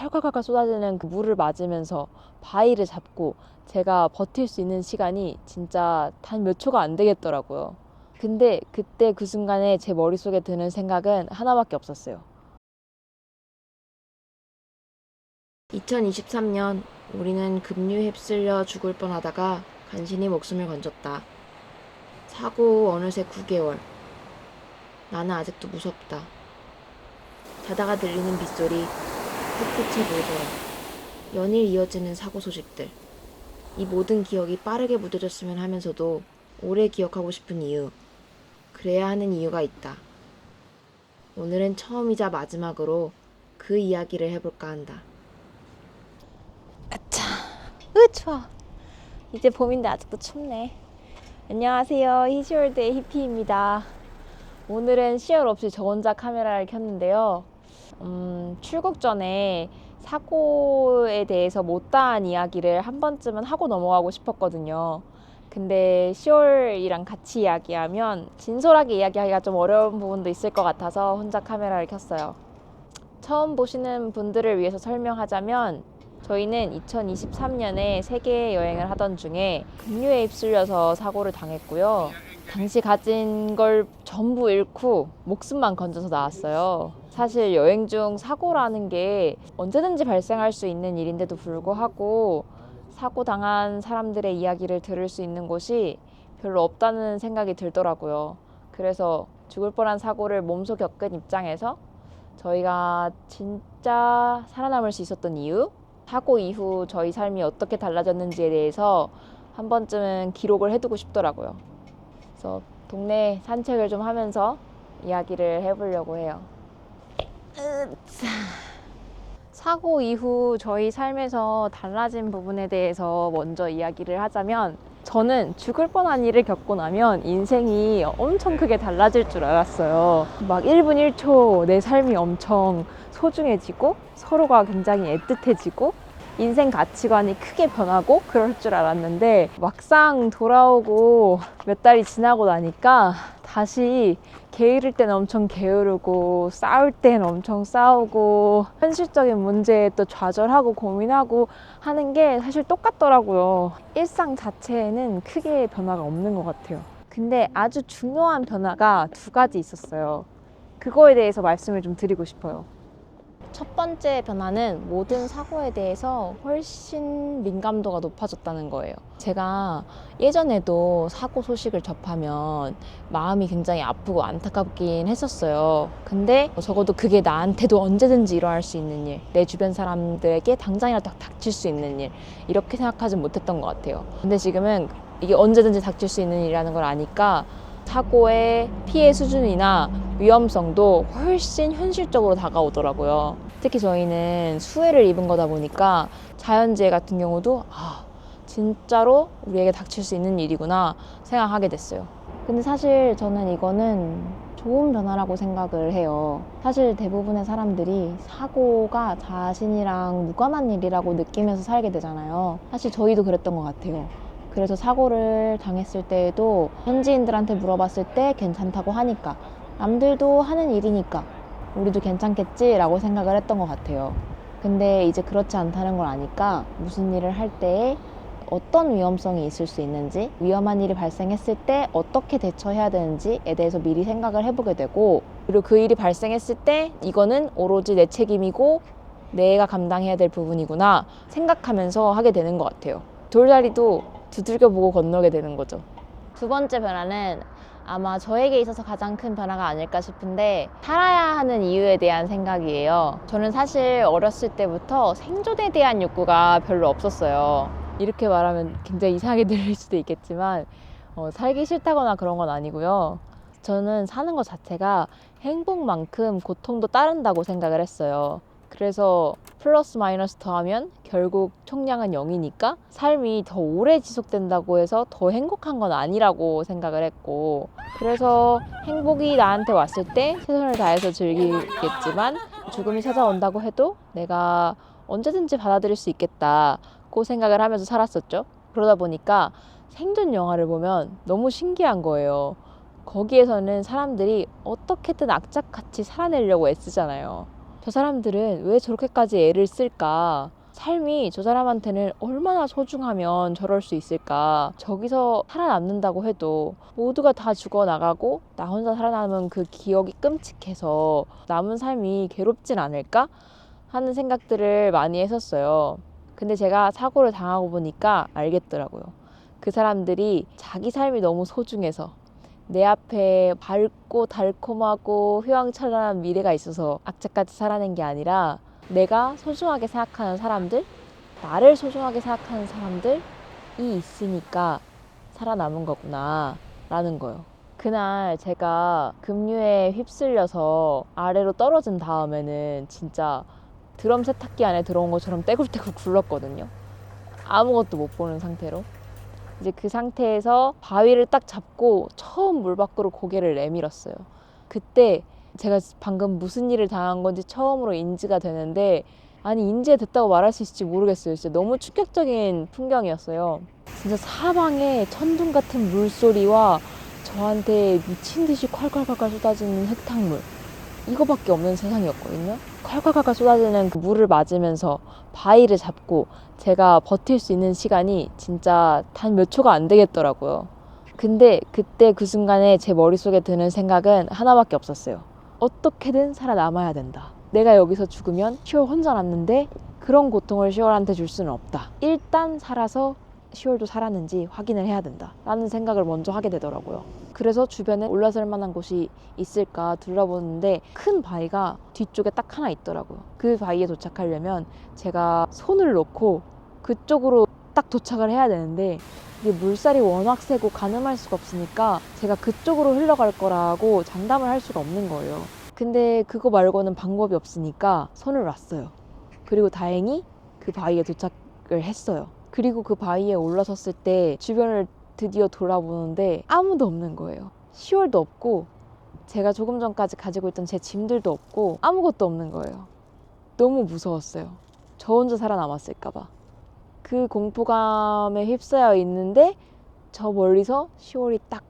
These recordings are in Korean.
칼칼칼칼 쏟아지는 그 물을 맞으면서 바위를 잡고 제가 버틸 수 있는 시간이 진짜 단 몇 초가 안 되겠더라고요. 근데 그때 그 순간에 제 머릿속에 드는 생각은 하나밖에 없었어요. 2023년 우리는 급류에 휩쓸려 죽을 뻔하다가 간신히 목숨을 건졌다. 사고 어느새 9개월. 나는 아직도 무섭다. 자다가 들리는 빗소리, 햇빛의 물보라, 연일 이어지는 사고 소식들. 이 모든 기억이 빠르게 무뎌졌으면 하면서도 오래 기억하고 싶은 이유, 그래야 하는 이유가 있다. 오늘은 처음이자 마지막으로 그 이야기를 해볼까 한다. 아차, 추워. 이제 봄인데 아직도 춥네. 안녕하세요, 히시월드의 히피입니다. 오늘은 시열 없이 저 혼자 카메라를 켰는데요. 출국 전에 사고에 대해서 못다한 이야기를 한 번쯤은 하고 넘어가고 싶었거든요. 근데 시월이랑 같이 이야기하면 진솔하게 이야기하기가 좀 어려운 부분도 있을 것 같아서 혼자 카메라를 켰어요. 처음 보시는 분들을 위해서 설명하자면 저희는 2023년에 세계 여행을 하던 중에 급류에 휩쓸려서 사고를 당했고요. 당시 가진 걸 전부 잃고 목숨만 건져서 나왔어요. 사실 여행 중 사고라는 게 언제든지 발생할 수 있는 일인데도 불구하고 사고 당한 사람들의 이야기를 들을 수 있는 곳이 별로 없다는 생각이 들더라고요. 그래서 죽을 뻔한 사고를 몸소 겪은 입장에서 저희가 진짜 살아남을 수 있었던 이유, 사고 이후 저희 삶이 어떻게 달라졌는지에 대해서 한 번쯤은 기록을 해두고 싶더라고요. 그래서 동네 산책을 좀 하면서 이야기를 해보려고 해요. 사고 이후 저희 삶에서 달라진 부분에 대해서 먼저 이야기를 하자면 저는 죽을 뻔한 일을 겪고 나면 인생이 엄청 크게 달라질 줄 알았어요. 막 1분 1초 내 삶이 엄청 소중해지고 서로가 굉장히 애틋해지고 인생 가치관이 크게 변하고 그럴 줄 알았는데 막상 돌아오고 몇 달이 지나고 나니까 다시 게으를 땐 엄청 게으르고 싸울 땐 엄청 싸우고 현실적인 문제에 또 좌절하고 고민하고 하는 게 사실 똑같더라고요. 일상 자체에는 크게 변화가 없는 것 같아요. 근데 아주 중요한 변화가 두 가지 있었어요. 그거에 대해서 말씀을 좀 드리고 싶어요. 첫 번째 변화는 모든 사고에 대해서 훨씬 민감도가 높아졌다는 거예요. 제가 예전에도 사고 소식을 접하면 마음이 굉장히 아프고 안타깝긴 했었어요. 근데 적어도 그게 나한테도 언제든지 일어날 수 있는 일, 내 주변 사람들에게 당장이라도 닥칠 수 있는 일, 이렇게 생각하진 못했던 것 같아요. 근데 지금은 이게 언제든지 닥칠 수 있는 일이라는 걸 아니까 사고의 피해 수준이나 위험성도 훨씬 현실적으로 다가오더라고요. 특히 저희는 수해를 입은 거다 보니까 자연재해 같은 경우도 진짜로 우리에게 닥칠 수 있는 일이구나 생각하게 됐어요. 근데 사실 저는 이거는 좋은 변화라고 생각을 해요. 사실 대부분의 사람들이 사고가 자신이랑 무관한 일이라고 느끼면서 살게 되잖아요. 사실 저희도 그랬던 것 같아요. 그래서 사고를 당했을 때에도 현지인들한테 물어봤을 때 괜찮다고 하니까 남들도 하는 일이니까 우리도 괜찮겠지라고 생각을 했던 것 같아요. 근데 이제 그렇지 않다는 걸 아니까 무슨 일을 할 때에 어떤 위험성이 있을 수 있는지, 위험한 일이 발생했을 때 어떻게 대처해야 되는지에 대해서 미리 생각을 해보게 되고, 그리고 그 일이 발생했을 때 이거는 오로지 내 책임이고 내가 감당해야 될 부분이구나 생각하면서 하게 되는 것 같아요. 돌다리도 두들겨보고 건너게 되는 거죠. 두 번째 변화는 아마 저에게 있어서 가장 큰 변화가 아닐까 싶은데 살아야 하는 이유에 대한 생각이에요. 저는 사실 어렸을 때부터 생존에 대한 욕구가 별로 없었어요. 이렇게 말하면 굉장히 이상하게 들릴 수도 있겠지만 살기 싫다거나 그런 건 아니고요. 저는 사는 것 자체가 행복만큼 고통도 따른다고 생각을 했어요. 그래서 플러스 마이너스 더하면 결국 총량은 0이니까 삶이 더 오래 지속된다고 해서 더 행복한 건 아니라고 생각을 했고, 그래서 행복이 나한테 왔을 때 최선을 다해서 즐기겠지만 죽음이 찾아온다고 해도 내가 언제든지 받아들일 수 있겠다고 생각을 하면서 살았었죠. 그러다 보니까 생존 영화를 보면 너무 신기한 거예요. 거기에서는 사람들이 어떻게든 악착같이 살아내려고 애쓰잖아요. 저 사람들은 왜 저렇게까지 애를 쓸까? 삶이 저 사람한테는 얼마나 소중하면 저럴 수 있을까? 저기서 살아남는다고 해도 모두가 다 죽어나가고 나 혼자 살아남은 그 기억이 끔찍해서 남은 삶이 괴롭진 않을까? 하는 생각들을 많이 했었어요. 근데 제가 사고를 당하고 보니까 알겠더라고요. 그 사람들이 자기 삶이 너무 소중해서 내 앞에 밝고 달콤하고 휘황찬란한 미래가 있어서 악착같이 살아낸 게 아니라 내가 소중하게 생각하는 사람들, 나를 소중하게 생각하는 사람들이 있으니까 살아남은 거구나 라는 거요. 그날 제가 급류에 휩쓸려서 아래로 떨어진 다음에는 진짜 드럼 세탁기 안에 들어온 것처럼 떼굴떼굴 굴렀거든요. 아무것도 못 보는 상태로. 이제 그 상태에서 바위를 딱 잡고 처음 물 밖으로 고개를 내밀었어요. 그때 제가 방금 무슨 일을 당한 건지 처음으로 인지가 되는데, 아니 인지가 됐다고 말할 수 있을지 모르겠어요. 진짜 너무 충격적인 풍경이었어요. 진짜 사방에 천둥 같은 물소리와 저한테 미친 듯이 콸콸콸콸 쏟아지는 흙탕물, 이거밖에 없는 세상이었거든요. 콸콸콸콸 쏟아지는 그 물을 맞으면서 바위를 잡고 제가 버틸 수 있는 시간이 진짜 단 몇 초가 안 되겠더라고요. 근데 그때 그 순간에 제 머릿속에 드는 생각은 하나밖에 없었어요. 어떻게든 살아남아야 된다. 내가 여기서 죽으면 시월 혼자 남는데 그런 고통을 시월한테 줄 수는 없다. 일단 살아서 시월도 살았는지 확인을 해야 된다 라는 생각을 먼저 하게 되더라고요. 그래서 주변에 올라설 만한 곳이 있을까 둘러보는데 큰 바위가 뒤쪽에 딱 하나 있더라고요. 그 바위에 도착하려면 제가 손을 놓고 그쪽으로 딱 도착을 해야 되는데 이게 물살이 워낙 세고 가늠할 수가 없으니까 제가 그쪽으로 흘러갈 거라고 장담을 할 수가 없는 거예요. 근데 그거 말고는 방법이 없으니까 손을 놨어요. 그리고 다행히 그 바위에 도착을 했어요. 그리고 그 바위에 올라섰을 때 주변을 드디어 돌아보는데 아무도 없는 거예요. 시월도 없고 제가 조금 전까지 가지고 있던 제 짐들도 없고 아무것도 없는 거예요. 너무 무서웠어요. 저 혼자 살아남았을까 봐. 그 공포감에 휩싸여 있는데 저 멀리서 시월이 딱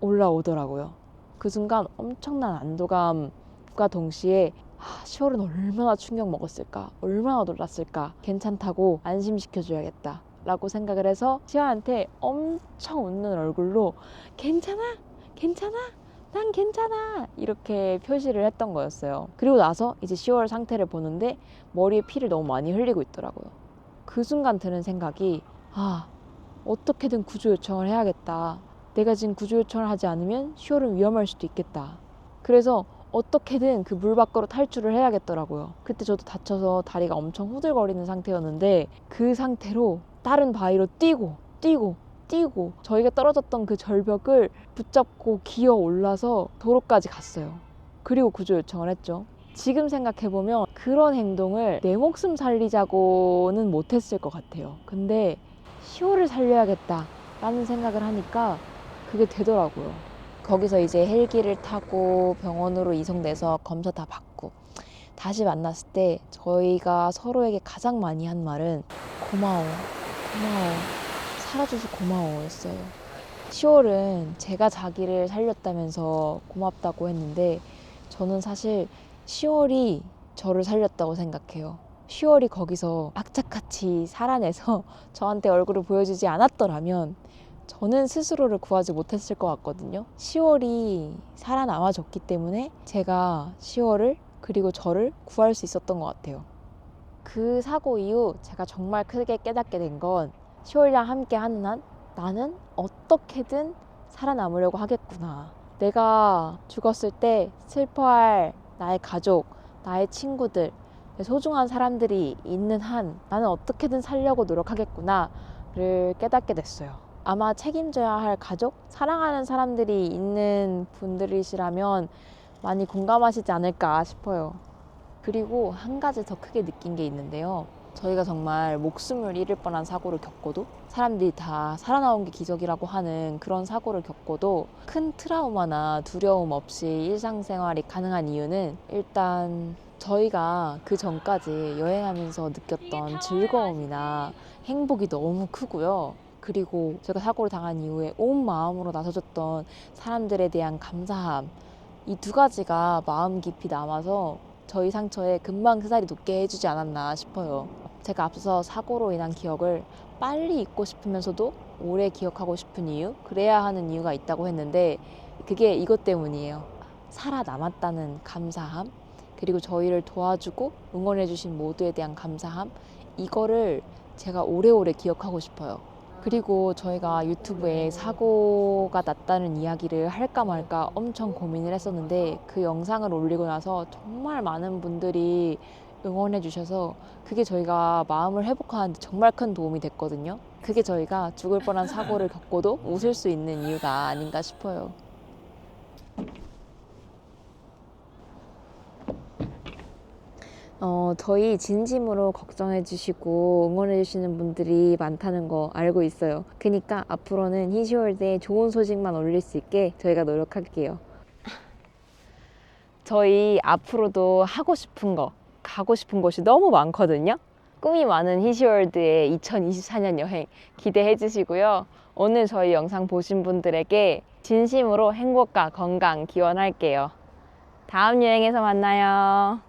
올라오더라고요. 그 순간 엄청난 안도감과 동시에 시월은 얼마나 충격 먹었을까, 얼마나 놀랐을까, 괜찮다고 안심시켜줘야겠다 라고 생각을 해서 시월한테 엄청 웃는 얼굴로 괜찮아? 괜찮아? 난 괜찮아! 이렇게 표시를 했던 거였어요. 그리고 나서 이제 시월 상태를 보는데 머리에 피를 너무 많이 흘리고 있더라고요. 그 순간 드는 생각이 어떻게든 구조 요청을 해야겠다. 내가 지금 구조 요청을 하지 않으면 시월은 위험할 수도 있겠다. 그래서 어떻게든 그 물 밖으로 탈출을 해야겠더라고요. 그때 저도 다쳐서 다리가 엄청 후들거리는 상태였는데 그 상태로 다른 바위로 뛰고 저희가 떨어졌던 그 절벽을 붙잡고 기어 올라서 도로까지 갔어요. 그리고 구조 요청을 했죠. 지금 생각해보면 그런 행동을 내 목숨 살리자고는 못했을 것 같아요. 근데 시호를 살려야겠다라는 생각을 하니까 그게 되더라고요. 거기서 이제 헬기를 타고 병원으로 이송돼서 검사 다 받고 다시 만났을 때 저희가 서로에게 가장 많이 한 말은 고마워, 살아줘서 고마워였어요. 시월은 제가 자기를 살렸다면서 고맙다고 했는데 저는 사실 시월이 저를 살렸다고 생각해요. 시월이 거기서 악착같이 살아내서 저한테 얼굴을 보여주지 않았더라면 저는 스스로를 구하지 못했을 것 같거든요. 시월이 살아남아줬기 때문에 제가 시월을 그리고 저를 구할 수 있었던 것 같아요. 그 사고 이후 제가 정말 크게 깨닫게 된 건 시월이랑 함께 하는 한 나는 어떻게든 살아남으려고 하겠구나. 내가 죽었을 때 슬퍼할 나의 가족, 나의 친구들, 내 소중한 사람들이 있는 한 나는 어떻게든 살려고 노력하겠구나를 깨닫게 됐어요. 아마 책임져야 할 가족, 사랑하는 사람들이 있는 분들이시라면 많이 공감하시지 않을까 싶어요. 그리고 한 가지 더 크게 느낀 게 있는데요. 저희가 정말 목숨을 잃을 뻔한 사고를 겪고도 사람들이 다 살아나온 게 기적이라고 하는 그런 사고를 겪고도 큰 트라우마나 두려움 없이 일상생활이 가능한 이유는 일단 저희가 그 전까지 여행하면서 느꼈던 즐거움이나 행복이 너무 크고요. 그리고 제가 사고를 당한 이후에 온 마음으로 나서줬던 사람들에 대한 감사함, 이 두 가지가 마음 깊이 남아서 저희 상처에 금방 새살이 돋게 해주지 않았나 싶어요. 제가 앞서 사고로 인한 기억을 빨리 잊고 싶으면서도 오래 기억하고 싶은 이유, 그래야 하는 이유가 있다고 했는데 그게 이것 때문이에요. 살아남았다는 감사함, 그리고 저희를 도와주고 응원해주신 모두에 대한 감사함, 이거를 제가 오래오래 기억하고 싶어요. 그리고 저희가 유튜브에 사고가 났다는 이야기를 할까 말까 엄청 고민을 했었는데 그 영상을 올리고 나서 정말 많은 분들이 응원해 주셔서 그게 저희가 마음을 회복하는데 정말 큰 도움이 됐거든요. 그게 저희가 죽을 뻔한 사고를 겪고도 웃을 수 있는 이유가 아닌가 싶어요. 저희 진심으로 걱정해 주시고 응원해 주시는 분들이 많다는 거 알고 있어요. 그러니까 앞으로는 히시월드에 좋은 소식만 올릴 수 있게 저희가 노력할게요. 저희 앞으로도 하고 싶은 거, 가고 싶은 곳이 너무 많거든요. 꿈이 많은 히시월드의 2024년 여행 기대해 주시고요. 오늘 저희 영상 보신 분들에게 진심으로 행복과 건강 기원할게요. 다음 여행에서 만나요.